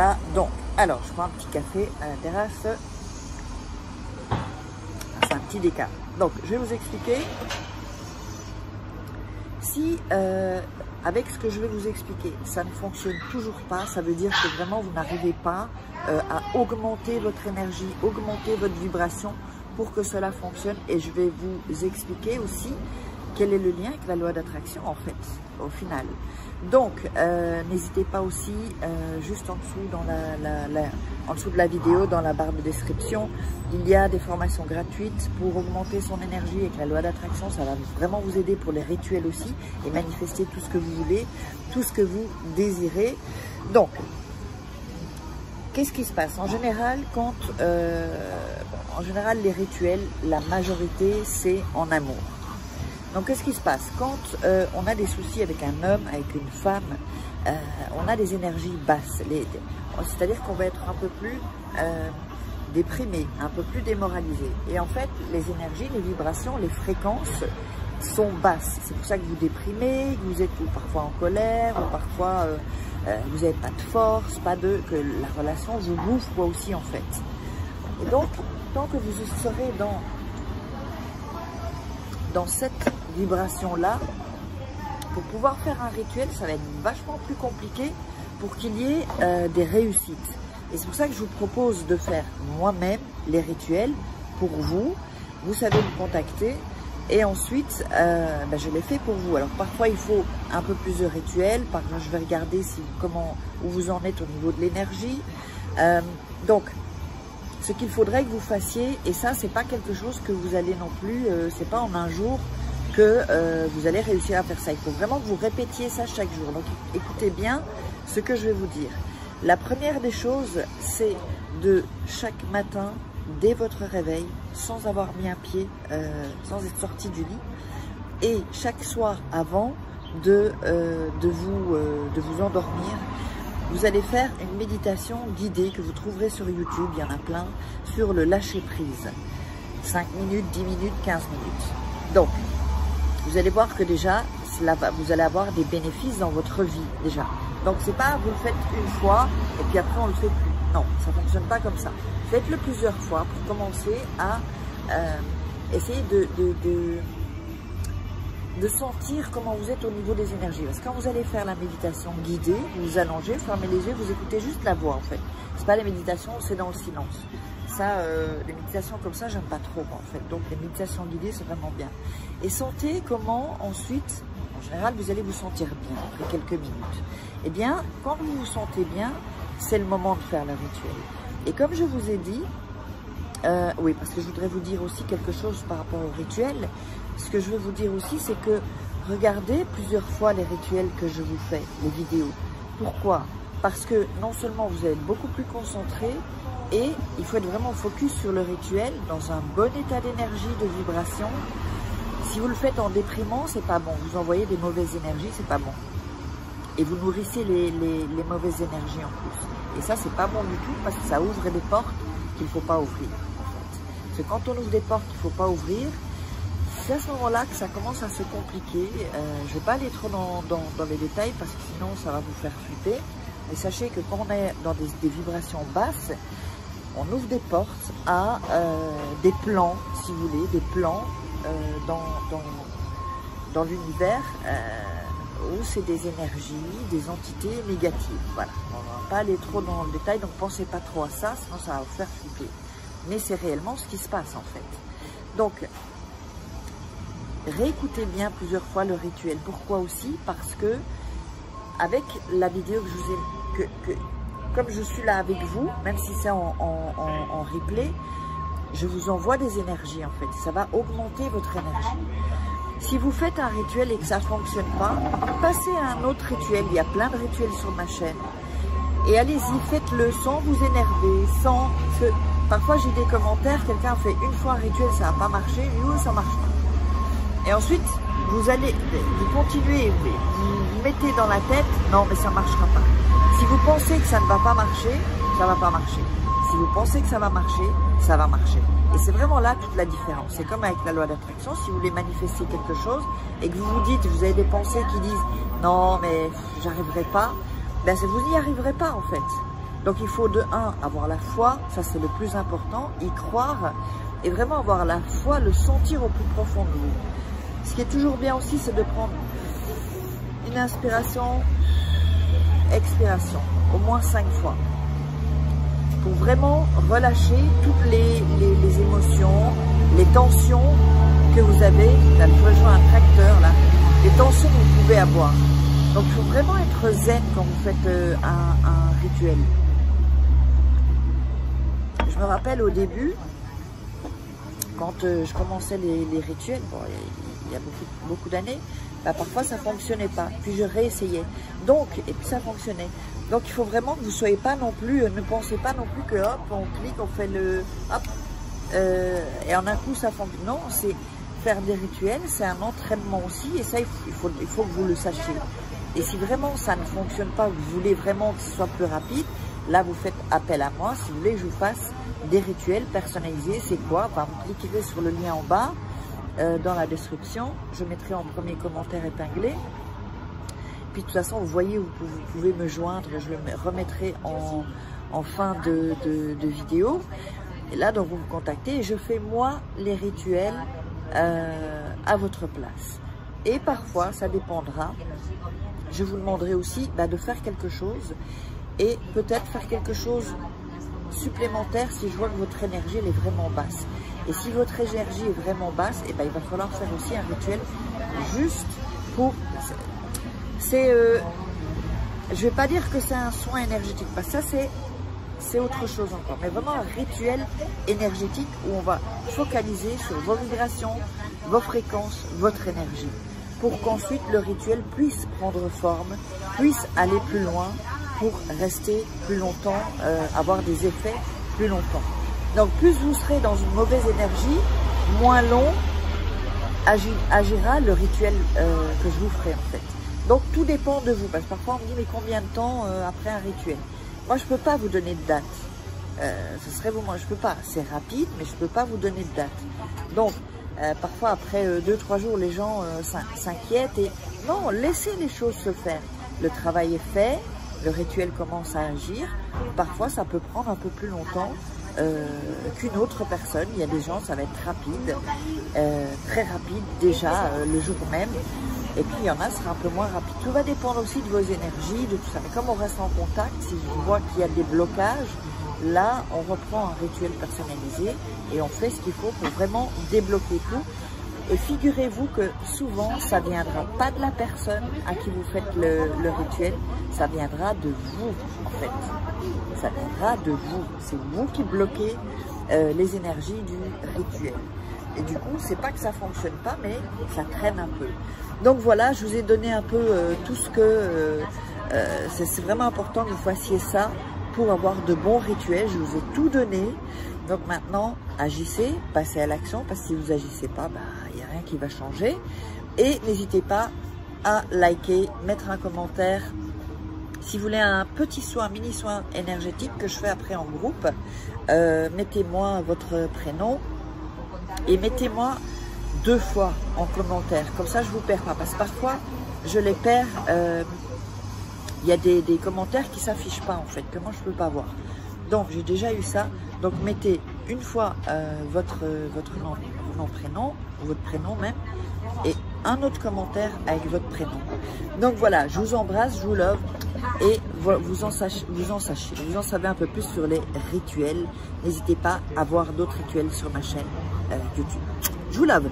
Là, donc, alors, je prends un petit café à la terrasse. C'est un petit décal. Donc, je vais vous expliquer. Si, avec ce que je vais vous expliquer, ça ne fonctionne toujours pas, ça veut dire que vraiment vous n'arrivez pas à augmenter votre énergie, augmenter votre vibration pour que cela fonctionne. Et je vais vous expliquer aussi quel est le lien avec la loi d'attraction en fait, au final. Donc, n'hésitez pas aussi, juste en dessous, en dessous de la vidéo, dans la barre de description, il y a des formations gratuites pour augmenter son énergie avec la loi d'attraction. Ça va vraiment vous aider pour les rituels aussi et manifester tout ce que vous voulez, tout ce que vous désirez. Donc, qu'est-ce qui se passe? En général, en général, les rituels, la majorité, c'est en amour. Donc, qu'est-ce qui se passe? Quand on a des soucis avec un homme, avec une femme, on a des énergies basses. C'est-à-dire qu'on va être un peu plus déprimé, un peu plus démoralisé. Et en fait, les énergies, les vibrations, les fréquences sont basses. C'est pour ça que vous déprimez, que vous êtes parfois en colère, ou parfois vous n'avez pas de force, que la relation vous bouffe quoi aussi en fait. Et donc, tant que vous serez dans cette vibration-là, pour pouvoir faire un rituel, ça va être vachement plus compliqué pour qu'il y ait des réussites. Et c'est pour ça que je vous propose de faire moi-même les rituels pour vous. Vous savez me contacter et ensuite, je les fais pour vous. Alors parfois, il faut un peu plus de rituels. Par exemple, je vais regarder où vous en êtes au niveau de l'énergie. Donc, ce qu'il faudrait que vous fassiez, et ça, c'est pas quelque chose que vous allez non plus, c'est pas en un jour que vous allez réussir à faire ça. Il faut vraiment que vous répétiez ça chaque jour. Donc, écoutez bien ce que je vais vous dire. La première des choses, c'est de chaque matin, dès votre réveil, sans avoir mis un pied, sans être sorti du lit, et chaque soir avant de vous endormir, vous allez faire une méditation guidée que vous trouverez sur YouTube, il y en a plein, sur le lâcher prise. 5 minutes, 10 minutes, 15 minutes. Donc, vous allez voir que déjà, vous allez avoir des bénéfices dans votre vie, déjà. Donc, c'est pas vous le faites une fois et puis après on le fait plus. Non, ça fonctionne pas comme ça. Faites-le plusieurs fois pour commencer à essayer de sentir comment vous êtes au niveau des énergies. Parce que quand vous allez faire la méditation guidée, vous vous allongez, fermez les yeux, vous écoutez juste la voix en fait. C'est pas les méditations, c'est dans le silence. Ça, les méditations comme ça, j'aime pas trop en fait. Donc les méditations guidées, c'est vraiment bien. Et sentez comment ensuite, en général, vous allez vous sentir bien après quelques minutes. Eh bien, quand vous vous sentez bien, c'est le moment de faire le rituel. Et comme je vous ai dit, oui, parce que je voudrais vous dire aussi quelque chose par rapport au rituel. Ce que je veux vous dire aussi, c'est que regardez plusieurs fois les rituels que je vous fais, les vidéos. Pourquoi? Parce que non seulement vous allez être beaucoup plus concentré, et il faut être vraiment focus sur le rituel, dans un bon état d'énergie, de vibration. Si vous le faites en déprimant, c'est pas bon. Vous envoyez des mauvaises énergies, c'est pas bon. Et vous nourrissez les mauvaises énergies en plus. Et ça, c'est pas bon du tout parce que ça ouvre des portes qu'il ne faut pas ouvrir. En fait. Parce que quand on ouvre des portes qu'il ne faut pas ouvrir, c'est à ce moment-là que ça commence à se compliquer. Je ne vais pas aller trop dans les détails parce que sinon ça va vous faire flipper. Mais sachez que quand on est dans des vibrations basses, on ouvre des portes à des plans, si vous voulez, des plans dans l'univers où c'est des énergies, des entités négatives. Voilà, on ne va pas aller trop dans le détail, donc pensez pas trop à ça, sinon ça va vous faire flipper. Mais c'est réellement ce qui se passe en fait. Donc, réécoutez bien plusieurs fois le rituel. Pourquoi aussi? Parce que avec la vidéo que je vous ai, comme je suis là avec vous, même si c'est en replay, je vous envoie des énergies en fait. Ça va augmenter votre énergie. Si vous faites un rituel et que ça ne fonctionne pas, passez à un autre rituel. Il y a plein de rituels sur ma chaîne. Et allez-y, faites-le sans vous énerver, sans... Parfois j'ai des commentaires, quelqu'un fait une fois un rituel, ça n'a pas marché, oui, ça marche pas. Et ensuite, vous continuez, vous mettez dans la tête, non mais ça ne marchera pas. Si vous pensez que ça ne va pas marcher, ça ne va pas marcher. Si vous pensez que ça va marcher, ça va marcher. Et c'est vraiment là toute la différence. C'est comme avec la loi d'attraction, si vous voulez manifester quelque chose et que vous vous dites, vous avez des pensées qui disent « Non, mais j'arriverai pas », ben vous n'y arriverez pas en fait. Donc il faut de un, avoir la foi, ça c'est le plus important, y croire et vraiment avoir la foi, le sentir au plus profond de vous. Ce qui est toujours bien aussi, c'est de prendre une inspiration, expiration, au moins 5 fois. Pour vraiment relâcher toutes les émotions, les tensions que vous avez. Là, je rejoins un tracteur là, les tensions que vous pouvez avoir. Donc il faut vraiment être zen quand vous faites un rituel. Je me rappelle au début, quand je commençais les rituels, bon, il y a beaucoup d'années, bah, parfois ça ne fonctionnait pas. Puis je réessayais. Donc, et puis ça fonctionnait. Donc il faut vraiment que vous ne soyez pas non plus, ne pensez pas non plus que hop, on clique, on fait le hop, et en un coup ça fonctionne. Non, c'est faire des rituels, c'est un entraînement aussi, et ça il faut que vous le sachiez. Et si vraiment ça ne fonctionne pas, vous voulez vraiment que ce soit plus rapide, là vous faites appel à moi. Si vous voulez que je vous fasse des rituels personnalisés, c'est quoi? Enfin, vous cliquez sur le lien en bas, dans la description, je mettrai en premier commentaire épinglé. Puis de toute façon, vous voyez, vous pouvez me joindre, je le remettrai en fin de vidéo. Et là, donc vous me contactez et je fais moi les rituels à votre place. Et parfois, ça dépendra. Je vous demanderai aussi de faire quelque chose et peut-être faire quelque chose supplémentaire si je vois que votre énergie elle est vraiment basse. Et si votre énergie est vraiment basse, et il va falloir faire aussi un rituel juste pour... je vais pas dire que c'est un soin énergétique, parce que ça c'est autre chose encore, mais vraiment un rituel énergétique où on va focaliser sur vos vibrations, vos fréquences, votre énergie, pour qu'ensuite le rituel puisse prendre forme, puisse aller plus loin, pour rester plus longtemps, avoir des effets plus longtemps. Donc plus vous serez dans une mauvaise énergie, moins long agira le rituel que je vous ferai en fait. Donc tout dépend de vous, parce que parfois on me dit mais combien de temps après un rituel? Moi je peux pas vous donner de date, ce serait vous, moi je peux pas, c'est rapide mais je peux pas vous donner de date. Donc parfois après 2-3 jours les gens s'inquiètent et non, laissez les choses se faire. Le travail est fait, le rituel commence à agir, parfois ça peut prendre un peu plus longtemps qu'une autre personne. Il y a des gens, ça va être rapide, très rapide déjà le jour même. Et puis il y en a, ce sera un peu moins rapide. Tout va dépendre aussi de vos énergies, de tout ça. Mais comme on reste en contact, si je vois qu'il y a des blocages, là on reprend un rituel personnalisé et on fait ce qu'il faut pour vraiment débloquer tout. Et figurez-vous que souvent, ça ne viendra pas de la personne à qui vous faites le rituel, ça viendra de vous en fait. Ça viendra de vous. C'est vous qui bloquez les énergies du rituel. Et du coup, c'est pas que ça fonctionne pas, mais ça traîne un peu. Donc voilà, je vous ai donné un peu tout ce que... c'est vraiment important que vous fassiez ça pour avoir de bons rituels. Je vous ai tout donné. Donc maintenant, agissez, passez à l'action, parce que si vous agissez pas, il n'y a rien qui va changer. Et n'hésitez pas à liker, mettre un commentaire. Si vous voulez un petit soin, un mini soin énergétique que je fais après en groupe, mettez-moi votre prénom et mettez-moi 2 fois en commentaire. Comme ça, je ne vous perds pas, parce que parfois, je les perds. Il y a des commentaires qui ne s'affichent pas, en fait, que moi, je ne peux pas voir. Donc, j'ai déjà eu ça. Donc, mettez une fois votre nom, prénom, ou votre prénom même, et un autre commentaire avec votre prénom. Donc, voilà, je vous embrasse, je vous love, et vous en savez un peu plus sur les rituels. N'hésitez pas à voir d'autres rituels sur ma chaîne YouTube. Je vous love.